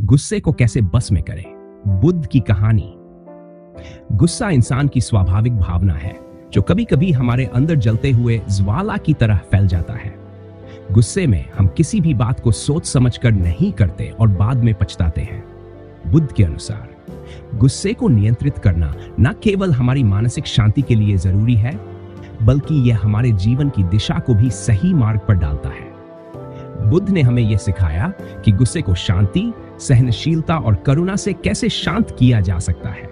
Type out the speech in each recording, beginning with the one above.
गुस्से को कैसे बस में करें? बुद्ध की कहानी। गुस्सा इंसान की स्वाभाविक भावना है जो कभी कभी हमारे अंदर जलते हुए ज्वाला की तरह फैल जाता है। गुस्से में हम किसी भी बात को सोच समझकर नहीं करते और बाद में पछताते हैं। बुद्ध के अनुसार गुस्से को नियंत्रित करना न केवल हमारी मानसिक शांति के लिए जरूरी है, बल्कि यह हमारे जीवन की दिशा को भी सही मार्ग पर डालता है। बुद्ध ने हमें यह सिखाया कि गुस्से को शांति, सहनशीलता और करुणा से कैसे शांत किया जा सकता है।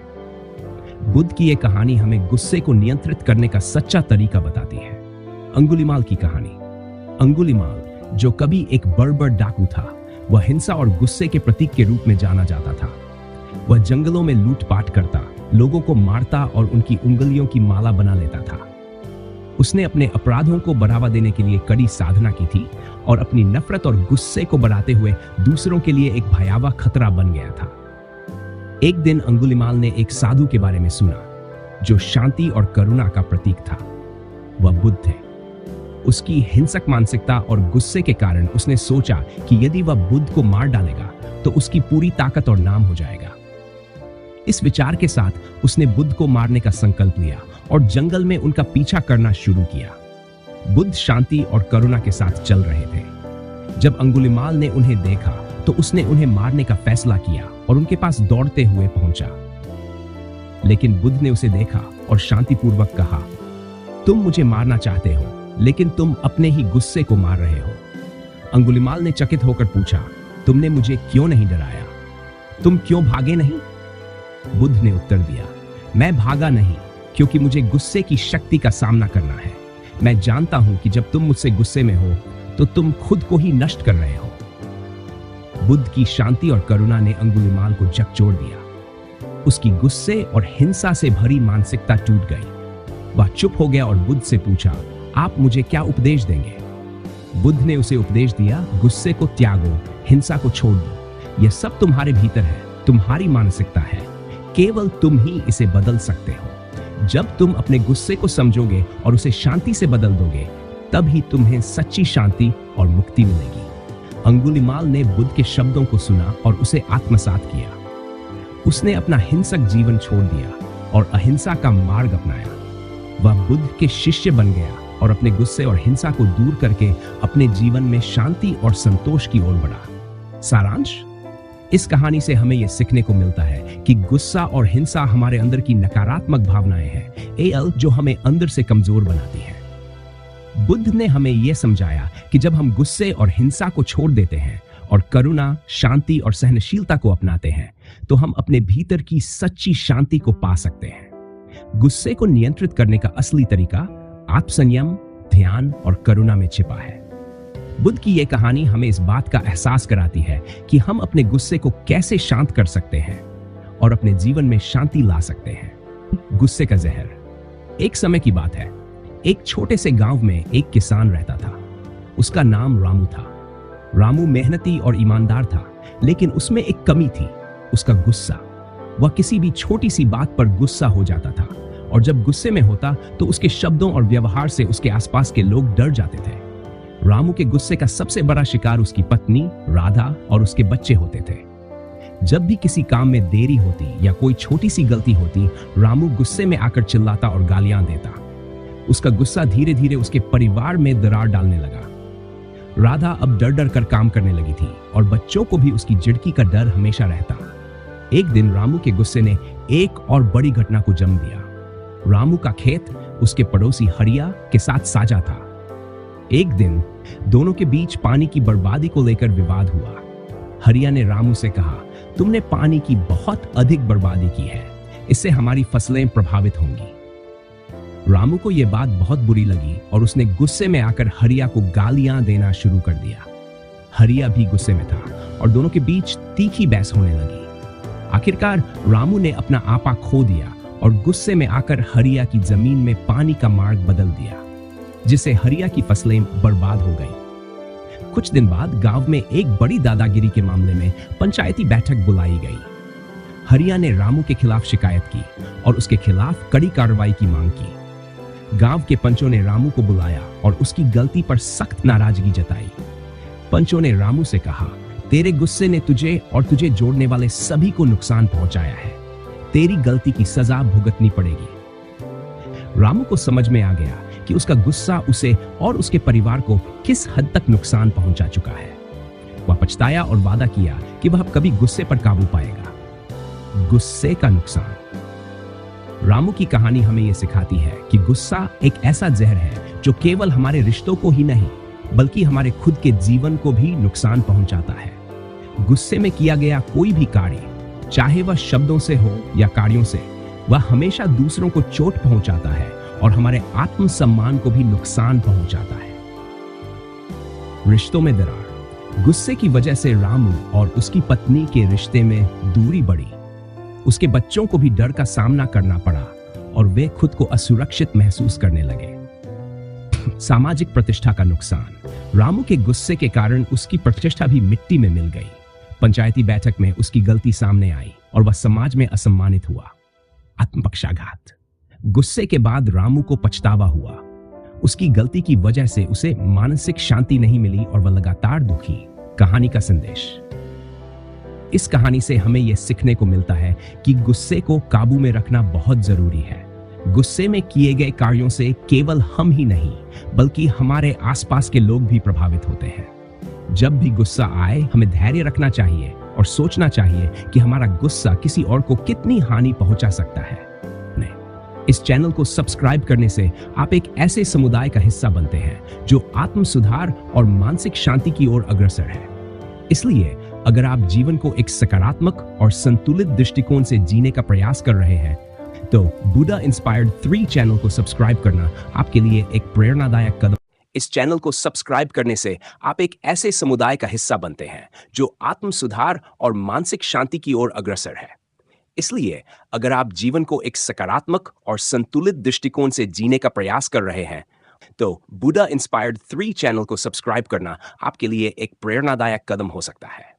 बुद्ध की यह कहानी हमें गुस्से को नियंत्रित करने का सच्चा तरीका बताती है। अंगुलीमाल की कहानी। अंगुलीमाल, जो कभी एक बर्बर डाकू था, वह हिंसा और गुस्से के प्रतीक के रूप में जाना जाता था। वह जंगलों में लूटपाट करता, लोगों को मारता और उनकी उंगलियों की माला बना लेता था। उसने अपने अपराधों को बढ़ावा देने के लिए कड़ी साधना की थी और अपनी नफरत और गुस्से को बढ़ाते हुए दूसरों के लिए एक भयावह खतरा बन गया था। एक दिन अंगुलीमाल ने एक साधु के बारे में सुना जो शांति और करुणा का प्रतीक था। वह बुद्ध थे। उसकी हिंसक मानसिकता और गुस्से के कारण उसने सोचा कि यदि वह बुद्ध को मार डालेगा तो उसकी पूरी ताकत और नाम हो जाएगा। इस विचार के साथ उसने बुद्ध को मारने का संकल्प लिया और जंगल में उनका पीछा करना शुरू किया। बुद्ध शांति और करुणा के साथ चल रहे थे। जब अंगुलीमाल ने उन्हें देखा तो उसने उन्हें मारने का फैसला किया और उनके पास दौड़ते हुए पहुंचा। लेकिन बुद्ध ने उसे देखा और शांतिपूर्वक कहा, तुम मुझे मारना चाहते हो, लेकिन तुम अपने ही गुस्से को मार रहे हो। अंगुलीमाल ने चकित होकर पूछा, तुमने मुझे क्यों नहीं डराया? तुम क्यों भागे नहीं? बुद्ध ने उत्तर दिया, मैं भागा नहीं, क्योंकि मुझे गुस्से की शक्ति का सामना करना है। मैं जानता हूं कि जब तुम मुझसे गुस्से में हो तो तुम खुद को ही नष्ट कर रहे हो। बुद्ध की शांति और करुणा ने अंगुलीमाल को झकझोर दिया। उसकी गुस्से और हिंसा से भरी मानसिकता टूट गई। वह चुप हो गया और बुद्ध से पूछा, आप मुझे क्या उपदेश देंगे? बुद्ध ने उसे उपदेश दिया, गुस्से को त्यागो, हिंसा को छोड़ दो। यह सब तुम्हारे भीतर है, तुम्हारी मानसिकता है। केवल तुम ही इसे बदल सकते हो। जब तुम अपने गुस्से को समझोगे और उसे शांति से बदल दोगे, तब ही तुम्हें सच्ची शांति और मुक्ति मिलेगी। अंगुलीमाल ने बुद्ध के शब्दों को सुना और उसे आत्मसात किया। उसने अपना हिंसक जीवन छोड़ दिया और अहिंसा का मार्ग अपनाया। वह बुद्ध के शिष्य बन गया और अपने गुस्से और हिंसा को दूर करके अपने जीवन में शांति और संतोष की ओर बढ़ा। सारांश, इस कहानी से हमें यह सीखने को मिलता है कि गुस्सा और हिंसा हमारे अंदर की नकारात्मक भावनाएं हैं, जो हमें अंदर से कमजोर बनाती है। बुद्ध ने हमें यह समझाया कि जब हम गुस्से और हिंसा को छोड़ देते हैं और करुणा, शांति और सहनशीलता को अपनाते हैं, तो हम अपने भीतर की सच्ची शांति को पा सकते हैं। गुस्से को नियंत्रित करने का असली तरीका आत्मसंयम, ध्यान और करुणा में छिपा है। बुद्ध की यह कहानी हमें इस बात का एहसास कराती है कि हम अपने गुस्से को कैसे शांत कर सकते हैं और अपने जीवन में शांति ला सकते हैं। गुस्से का जहर। एक समय की बात है, एक छोटे से गांव में एक किसान रहता था। उसका नाम रामू था। रामू मेहनती और ईमानदार था, लेकिन उसमें एक कमी थी, उसका गुस्सा। वह किसी भी छोटी सी बात पर गुस्सा हो जाता था और जब गुस्से में होता तो उसके शब्दों और व्यवहार से उसके आसपास के लोग डर जाते थे। रामू के गुस्से का सबसे बड़ा शिकार उसकी पत्नी राधा और उसके बच्चे होते थे। जब भी किसी काम में देरी होती या कोई छोटी सी गलती होती, रामू गुस्से में आकर चिल्लाता और गालियां देता। उसका गुस्सा धीरे धीरे उसके परिवार में दरार डालने लगा। राधा अब डर डर कर काम करने लगी थी और बच्चों को भी उसकी झिड़की का डर हमेशा रहता। एक दिन रामू के गुस्से ने एक और बड़ी घटना को जन्म दिया। रामू का खेत उसके पड़ोसी हरिया के साथ साझा था। एक दिन दोनों के बीच पानी की बर्बादी को लेकर विवाद हुआ। हरिया ने रामू से कहा, तुमने पानी की बहुत अधिक बर्बादी की है, इससे हमारी फसलें प्रभावित होंगी। रामू को यह बात बहुत बुरी लगी और उसने गुस्से में आकर हरिया को गालियां देना शुरू कर दिया। हरिया भी गुस्से में था और दोनों के बीच तीखी बहस होने लगी। आखिरकार रामू ने अपना आपा खो दिया और गुस्से में आकर हरिया की जमीन में पानी का मार्ग बदल दिया, जिससे हरिया की फसलें बर्बाद हो गईं। कुछ दिन बाद गांव में एक बड़ी दादागिरी के मामले में पंचायती बैठक बुलाई गई। हरिया ने रामू के खिलाफ शिकायत की और उसके खिलाफ कड़ी कार्रवाई की मांग की। गांव के पंचों ने रामू को बुलाया और उसकी गलती पर सख्त नाराजगी जताई। पंचों ने रामू से कहा, तेरे गुस्से ने तुझे और तुझे जोड़ने वाले सभी को नुकसान पहुंचाया है। तेरी गलती की सजा भुगतनी पड़ेगी। रामू को समझ में आ गया कि उसका गुस्सा उसे और उसके परिवार को किस हद तक नुकसान पहुंचा चुका है। वह पछताया और वादा किया कि वह अब कभी गुस्से पर काबू पाएगा। गुस्से का नुकसान। रामू की कहानी हमें यह सिखाती है कि गुस्सा एक ऐसा जहर है जो केवल हमारे रिश्तों को ही नहीं बल्कि हमारे खुद के जीवन को भी नुकसान पहुंचाता है। गुस्से में किया गया कोई भी कार्य, चाहे वह शब्दों से हो या कार्यों से, वह हमेशा दूसरों को चोट पहुंचाता है और हमारे आत्मसम्मान को भी नुकसान पहुंचाता है। रिश्तों में दरार। गुस्से की वजह से रामू और उसकी पत्नी के रिश्ते में दूरी बढ़ी। उसके बच्चों को भी डर का सामना करना पड़ा और वे खुद को असुरक्षित महसूस करने लगे। सामाजिक प्रतिष्ठा का नुकसान। रामू के गुस्से के कारण उसकी प्रतिष्ठा भी मिट्टी में मिल गई। पंचायती बैठक में उसकी गलती सामने आई और वह समाज में असम्मानित हुआ। आत्मपक्षाघात। गुस्से के बाद रामू को पछतावा हुआ। उसकी गलती की वजह से उसे मानसिक शांति नहीं मिली और वह लगातार दुखी। कहानी का संदेश। इस कहानी से हमें यह सीखने को मिलता है कि गुस्से को काबू में रखना बहुत जरूरी है। गुस्से में किए गए कार्यों से केवल हम ही नहीं बल्कि हमारे आसपास के लोग भी प्रभावित होते हैं। जब भी गुस्सा आए, हमें धैर्य रखना चाहिए और सोचना चाहिए कि हमारा गुस्सा किसी और को कितनी हानि पहुंचा सकता है। इस चैनल को सब्सक्राइब करने से आप एक ऐसे समुदाय का हिस्सा बनते हैं जो आत्म सुधार और मानसिक शांति की ओर अग्रसर है। इसलिए अगर आप जीवन को एक सकारात्मक और संतुलित दृष्टिकोण से जीने का प्रयास कर रहे हैं तो बुद्धा इंस्पायर्ड 3 चैनल को सब्सक्राइब करना आपके लिए एक प्रेरणादायक कदम। इस चैनल को सब्सक्राइब करने से आप एक ऐसे समुदाय का हिस्सा बनते हैं जो आत्म सुधार और मानसिक शांति की ओर अग्रसर है। इसलिए अगर आप जीवन को एक सकारात्मक और संतुलित दृष्टिकोण से जीने का प्रयास कर रहे हैं तो बुद्धा इंस्पायर्ड 3 चैनल को सब्सक्राइब करना आपके लिए एक प्रेरणादायक कदम हो सकता है।